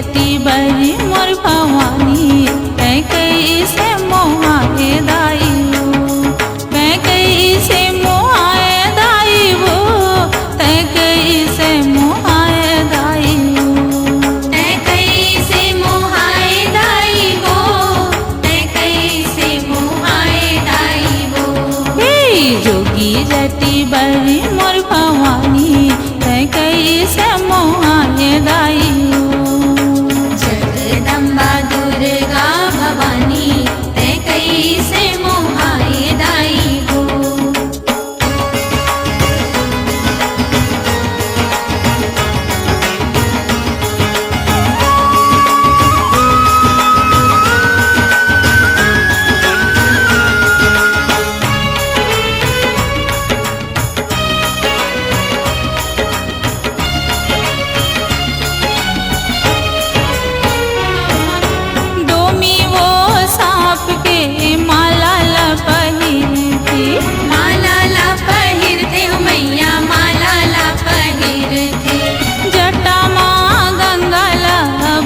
जटी बरी मोर भवानी तै कैसे मोहाए दाई हो, तै कैसे मोहाए दाई हो, तै कैसे मोहाए दाई हो, तै कैसे मोहाए दाई हो, तै कैसे मोहाए दाई हो। हे जोगी जटी बरी मोर भवानी तै कैसे मोहाए दाई हो। जगदम्बा दुर्गा भवानी तै कैसे मोहाए दाई हो। डोमी वो सांप के माला ला पहिरती, माला ला पहिरते हो मैया, माला ला पहिरते। जटा माँ गंगा ला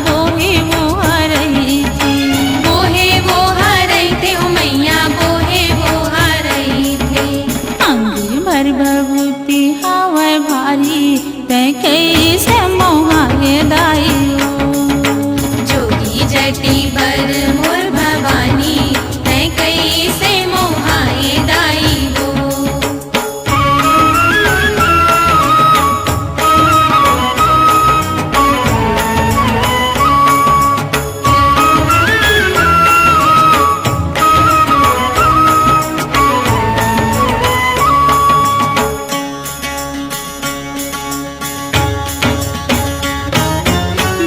बोही वो हरही थी, बोहे वो हरैते हो मैया, बोहे वो हरैते। अंगी भर भभूति हवै भारी तै कैसे मोहाए दाई हो। जोगी जटी बर मोर भवानी तै कैसे मोहाए दाई हो।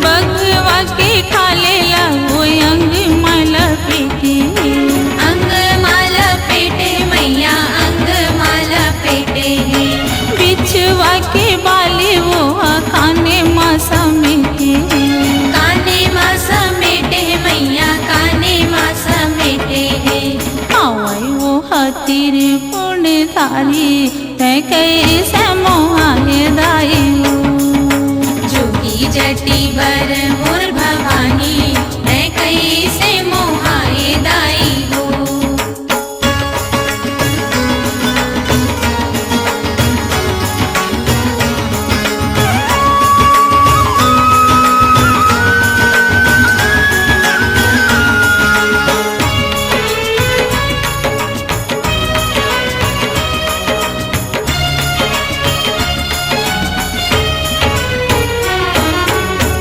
बगवा के खाले ला वो अंग माला पीटी, अंग माला पेटे मैया, अंग माला पेटे है। बिछवा के बाली वो खाने माँ समेटे, काने माँ समेटे है मैया, काने माँ समेटे है। आवै वो हतिर पुण्यधारी तै कैसे मोहाए दाई हो। जोगी जटी बर मोर भवानी तै कैसे मोहाए दाई हो।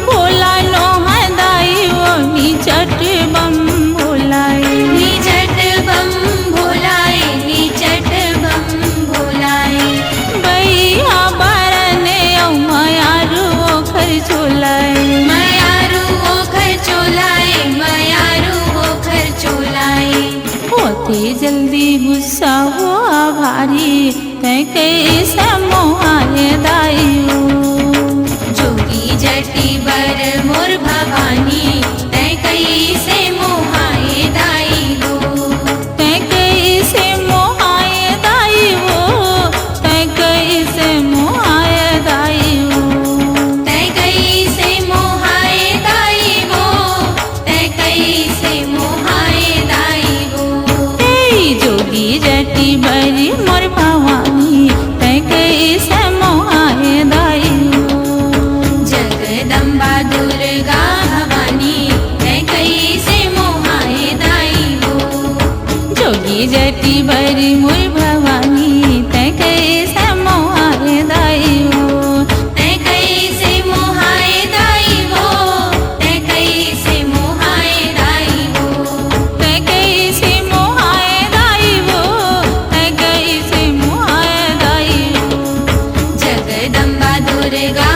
भोला लोहा दाई वो निचट बम भोलाए, निचट बम भोलाए, निचट बम भोलाए। बैया बरने औ मायारू ओखर झोलाए, मयारू ओखर चोलाए, मयारू ओखर चोलाए। होते जल्दी गुस्सा हो भारी तै कैसे मोहाए दाई हो। जोगी जटी बर मोर भवानी तै कैसे मोहाए दाई हो। तै कैसे मोहाए दाई हो, तै कैसे मोहाए दाई हो। तै कैसे मोहाए दाई हो, तै कैसे मोहाए दाई हो। हे जोगी जटी बरी मोर भवानी तै कैसे मोहाए दाई हो। जगदम्बा दुर्गा भवानी तै कैसे मोहाए दाई हो। जोगी जटी बरी मोर भवानी तै कैसे मोहाए दाई हो। तै कैसे मोहाए दाई हो, तै कैसे मोहाए दाई हो। तै कैसे मोहाए दाई हो, तै कैसे मोहाए दाई हो। जगदम्बा दुर्गा